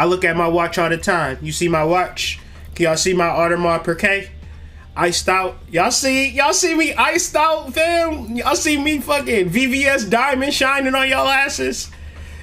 I look at my watch all the time. You see my watch? Can y'all see my Audemars Piguet? Iced out. Y'all see me iced out, fam? Y'all see me fucking VVS diamond shining on y'all asses?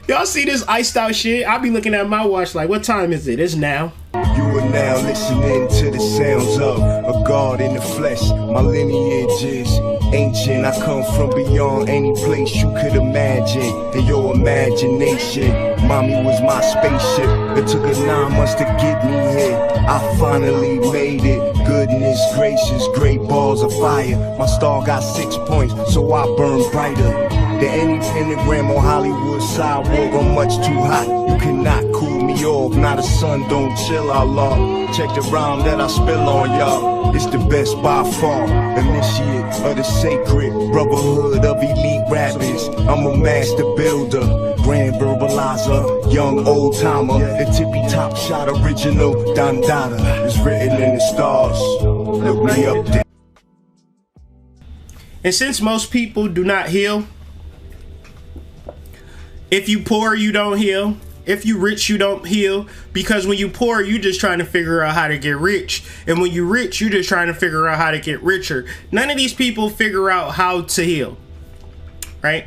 Y'all see this iced out shit? I be looking at my watch like, what time is it? It's now. You are now listening to the sounds of a God in the flesh. My lineage is ancient. I come from beyond any place you could imagine. In your imagination, mommy was my spaceship. It took her 9 months to get me here. I finally made it. Goodness gracious, great balls of fire. My star got 6 points, so I burn brighter than any pentagram on Hollywood sidewalk. I'm much too hot, you cannot cool me off. Not a sun, don't chill, Allah. Check the rhyme that I spill on y'all. It's the best by far. Initiate of the sacred brotherhood of elite rappers. I'm a master builder, grand verbalizer, young old timer. The tippy top shot original Dandada is written in the stars. Look me up there. And since most people do not heal, if you poor, you don't heal. If you rich, you don't heal. Because when you poor, you just trying to figure out how to get rich. And when you rich, you just trying to figure out how to get richer. None of these people figure out how to heal. Right?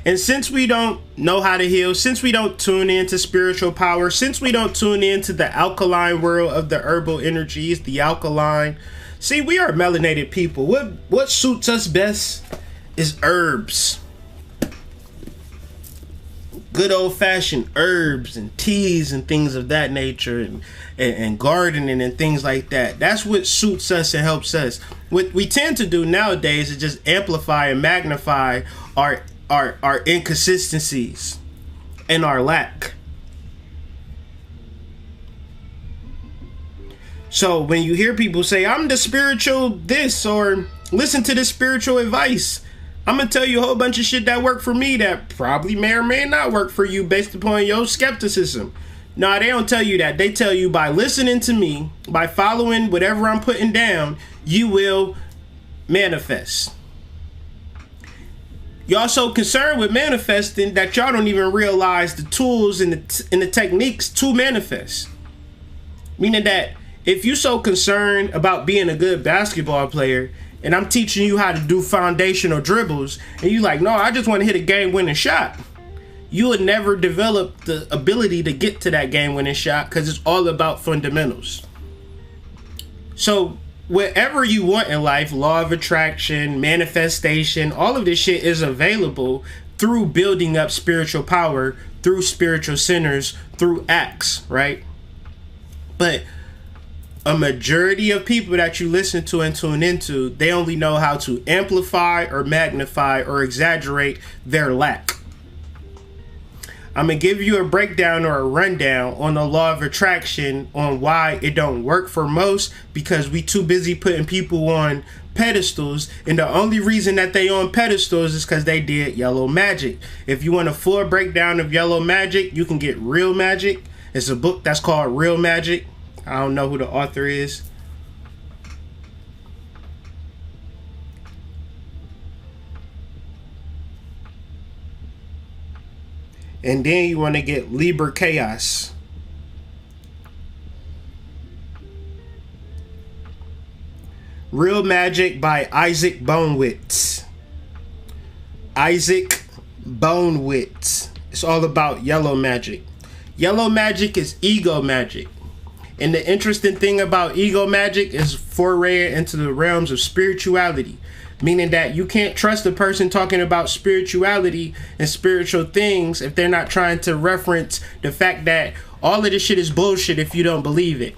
And since we don't know how to heal, since we don't tune into spiritual power, since we don't tune into the alkaline world of the herbal energies, the alkaline. See, we are melanated people. What suits us best is herbs. Good old-fashioned herbs and teas and things of that nature, and gardening and things like that. That's what suits us and helps us. What we tend to do nowadays is just amplify and magnify our inconsistencies and our lack. So when you hear people say, I'm the spiritual this, or listen to this spiritual advice, I'm going to tell you a whole bunch of shit that worked for me that probably may or may not work for you based upon your skepticism. No, they don't tell you that. They tell you by listening to me, by following whatever I'm putting down, you will manifest. Y'all so concerned with manifesting that y'all don't even realize the tools and the techniques to manifest. Meaning that if you're so concerned about being a good basketball player, and I'm teaching you how to do foundational dribbles, and you like, no, I just want to hit a game-winning shot, you would never develop the ability to get to that game-winning shot because it's all about fundamentals. So whatever you want in life, law of attraction, manifestation, all of this shit is available through building up spiritual power, through spiritual centers, through acts, right? But a majority of people that you listen to and tune into, they only know how to amplify or magnify or exaggerate their lack. I'm going to give you a breakdown or a rundown on the law of attraction, on why it don't work for most, because we too busy putting people on pedestals, and the only reason that they on pedestals is because they did yellow magic. If you want a full breakdown of yellow magic, you can get Real Magic. It's a book that's called Real Magic. I don't know who the author is. And then you want to get Liber Chaos. Real Magic by Isaac Bonewitz. Isaac Bonewitz. It's all about yellow magic. Yellow magic is ego magic. And the interesting thing about ego magic is foray into the realms of spirituality, meaning that you can't trust a person talking about spirituality and spiritual things if they're not trying to reference the fact that all of this shit is bullshit if you don't believe it.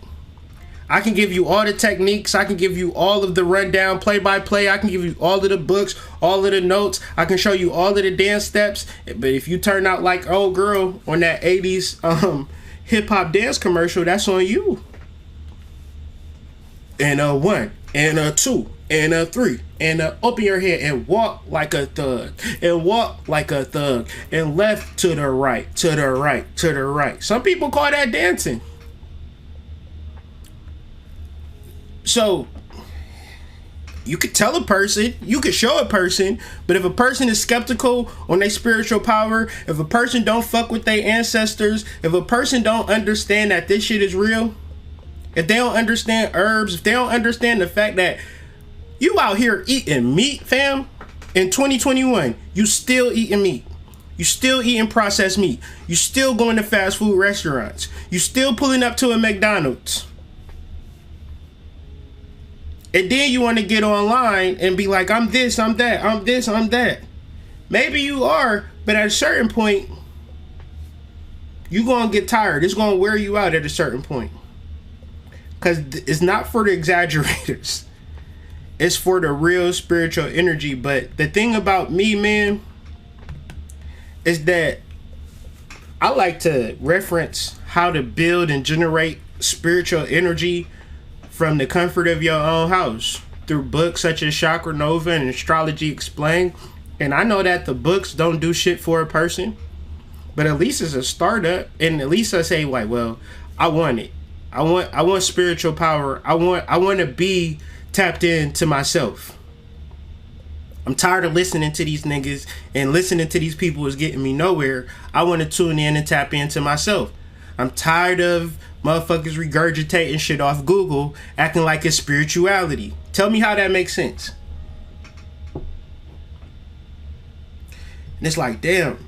I can give you all the techniques. I can give you all of the rundown play-by-play. I can give you all of the books, all of the notes. I can show you all of the dance steps. But if you turn out like old girl on that 80s hip-hop dance commercial, that's on you. And a 1, and a 2, and a 3, and open your head and walk like a thug, and walk like a thug, and left to the right, to the right, to the right. Some people call that dancing. So You could tell a person, you could show a person, but if a person is skeptical on their spiritual power, if a person don't fuck with their ancestors, if a person don't understand that this shit is real, if they don't understand herbs, if they don't understand the fact that you out here eating meat, fam, in 2021, you still eating meat. You still eating processed meat. You still going to fast food restaurants. You still pulling up to a McDonald's. And then you want to get online and be like, I'm this, I'm that, I'm this, I'm that. Maybe you are, but at a certain point, you're going to get tired. It's going to wear you out at a certain point. Because it's not for the exaggerators. It's for the real spiritual energy. But the thing about me, man, is that I like to reference how to build and generate spiritual energy from the comfort of your own house through books such as Chakra Nova and Astrology Explained. And I know that the books don't do shit for a person, but at least it's a startup. And at least I say, like, well, I want it. I want spiritual power. I want to be tapped into myself. I'm tired of listening to these niggas, and listening to these people is getting me nowhere. I want to tune in and tap into myself. I'm tired of motherfuckers regurgitating shit off Google, acting like it's spirituality. Tell me how that makes sense. And it's like, damn,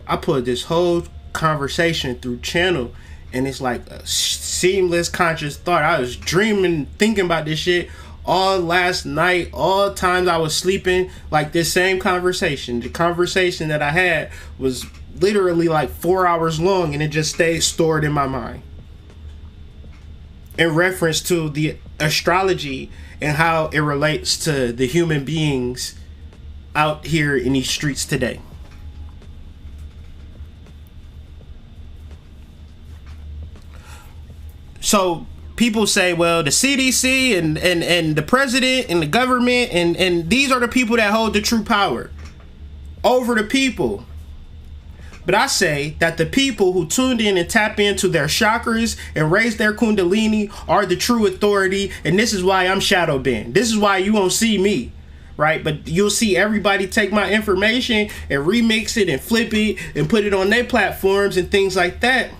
I put this whole conversation through channel, and it's like a seamless conscious thought. I was dreaming, thinking about this shit all last night, all times I was sleeping, like this same conversation. The conversation that I had was literally like 4 hours long, and it just stayed stored in my mind in reference to the astrology and how it relates to the human beings out here in these streets today. So people say, well, the CDC and the president and the government and these are the people that hold the true power over the people. But I say that the people who tuned in and tap into their chakras and raise their kundalini are the true authority. And this is why I'm shadow banned. This is why you won't see me, right? But you'll see everybody take my information and remix it and flip it and put it on their platforms and things like that.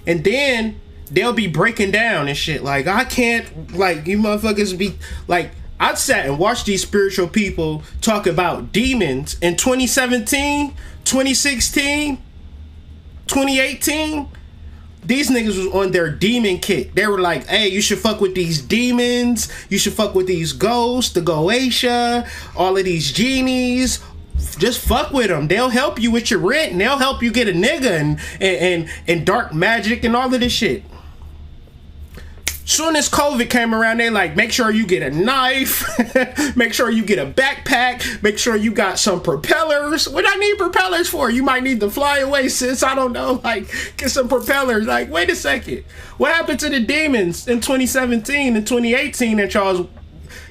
And then they'll be breaking down and shit like, I can't, like, you motherfuckers be like, I sat and watched these spiritual people talk about demons in 2017, 2016, 2018. These niggas was on their demon kick. They were like, hey, you should fuck with these demons. You should fuck with these ghosts, the Goetia, all of these genies. Just fuck with them. They'll help you with your rent, and they'll help you get a nigga and dark magic and all of this shit. Soon as COVID came around, they like, make sure you get a knife, make sure you get a backpack, make sure you got some propellers. What I need propellers for? You might need to fly away, sis. I don't know. Like, get some propellers. Like, wait a second. What happened to the demons in 2017 and 2018 that y'all?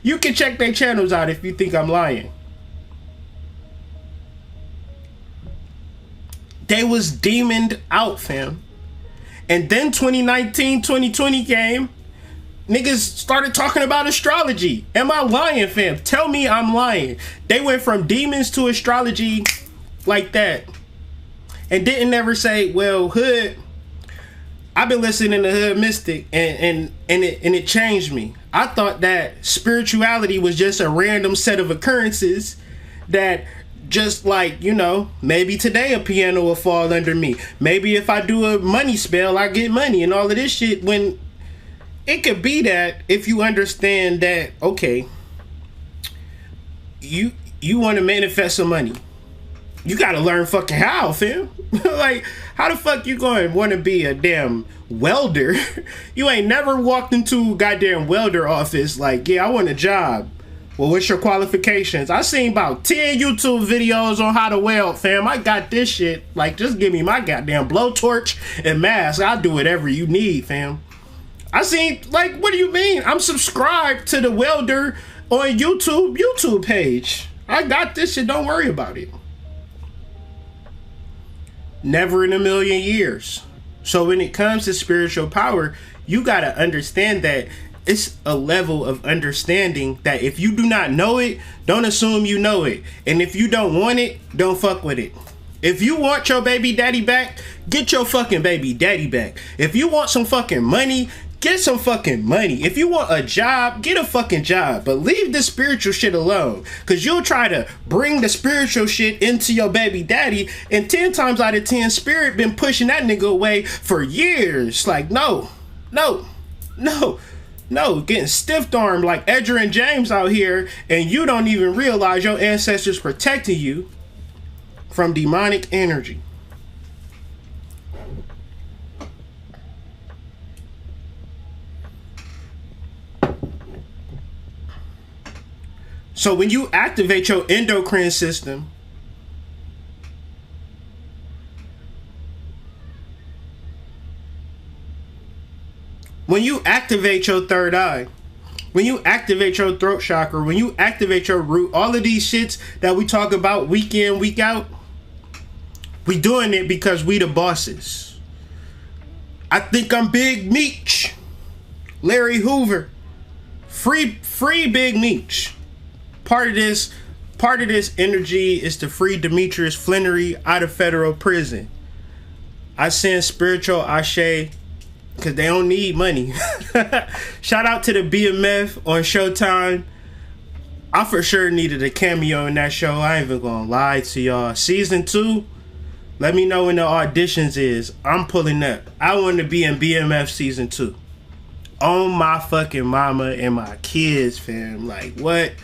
You can check their channels out if you think I'm lying. They was demoned out, fam. And then 2019, 2020 came. Niggas started talking about astrology. Am I lying, fam? Tell me I'm lying. They went from demons to astrology like that. And didn't ever say, well, Hood, I've been listening to Hood Mystic and it changed me. I thought that spirituality was just a random set of occurrences that just like, you know, maybe today a piano will fall under me. Maybe if I do a money spell, I get money and all of this shit. When it could be that if you understand that, okay, you want to manifest some money, you got to learn fucking how, fam. Like, how the fuck you going to want to be a damn welder? You ain't never walked into a goddamn welder office like, yeah, I want a job. Well, what's your qualifications? I seen about 10 YouTube videos on how to weld, fam. I got this shit. Like, just give me my goddamn blowtorch and mask. I'll do whatever you need, fam. I seen, like, what do you mean? I'm subscribed to the welder on YouTube page. I got this shit. Don't worry about it. Never in a million years. So when it comes to spiritual power, you got to understand that it's a level of understanding that if you do not know it, don't assume you know it. And if you don't want it, don't fuck with it. If you want your baby daddy back, get your fucking baby daddy back. If you want some fucking money, get some fucking money. If you want a job, get a fucking job. But leave the spiritual shit alone. Because you'll try to bring the spiritual shit into your baby daddy. And 10 times out of 10, spirit been pushing that nigga away for years. Like, no. Getting stiff-armed like Edgar and James out here. And you don't even realize your ancestors protecting you from demonic energy. So when you activate your endocrine system, when you activate your third eye, when you activate your throat chakra, when you activate your root, all of these shits that we talk about week in, week out, we doing it because we the bosses. I think I'm Big Meech. Larry Hoover. Free Big Meech. Part of this energy is to free Demetrius Flannery out of federal prison. I send spiritual ashe because they don't need money. Shout out to the BMF on Showtime. I for sure needed a cameo in that show. I ain't even gonna lie to y'all. Season 2, let me know when the auditions is. I'm pulling up. I want to be in BMF Season 2. On my fucking mama and my kids, fam. Like, what?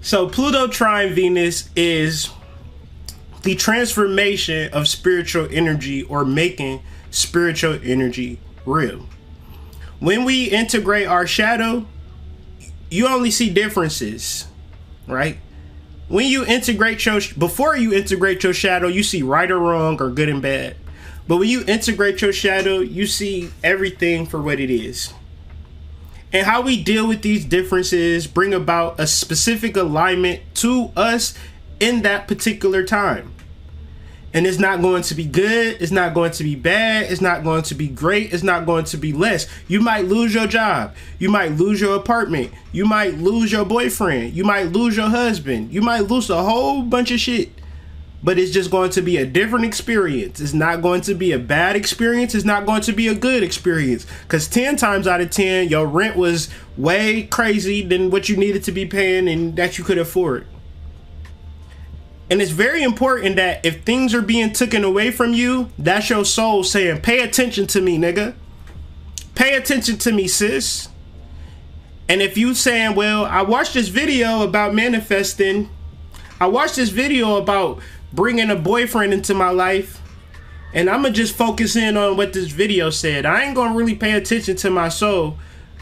So Pluto Trine Venus is the transformation of spiritual energy, or making spiritual energy real. When we integrate our shadow, you only see differences, right? When you integrate before you integrate your shadow, you see right or wrong or good and bad. But when you integrate your shadow, you see everything for what it is. And how we deal with these differences bring about a specific alignment to us in that particular time. And it's not going to be good. It's not going to be bad. It's not going to be great. It's not going to be less. You might lose your job. You might lose your apartment. You might lose your boyfriend. You might lose your husband. You might lose a whole bunch of shit. But it's just going to be a different experience. It's not going to be a bad experience. It's not going to be a good experience. Because 10 times out of 10, your rent was way crazy than what you needed to be paying and that you could afford. And it's very important that if things are being taken away from you, that's your soul saying, pay attention to me, nigga. Pay attention to me, sis. And if you saying, well, I watched this video about manifesting. I watched this video about bringing a boyfriend into my life. And I'm going to just focus in on what this video said. I ain't going to really pay attention to my soul.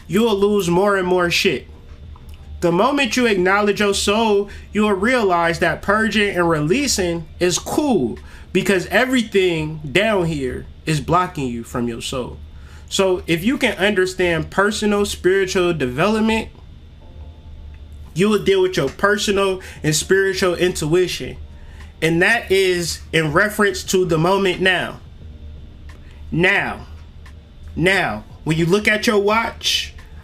You'll lose more and more shit. The moment you acknowledge your soul, you'll realize that purging and releasing is cool, because everything down here is blocking you from your soul. So if you can understand personal spiritual development, you will deal with your personal and spiritual intuition. And that is in reference to the moment now. Now, when you look at your watch,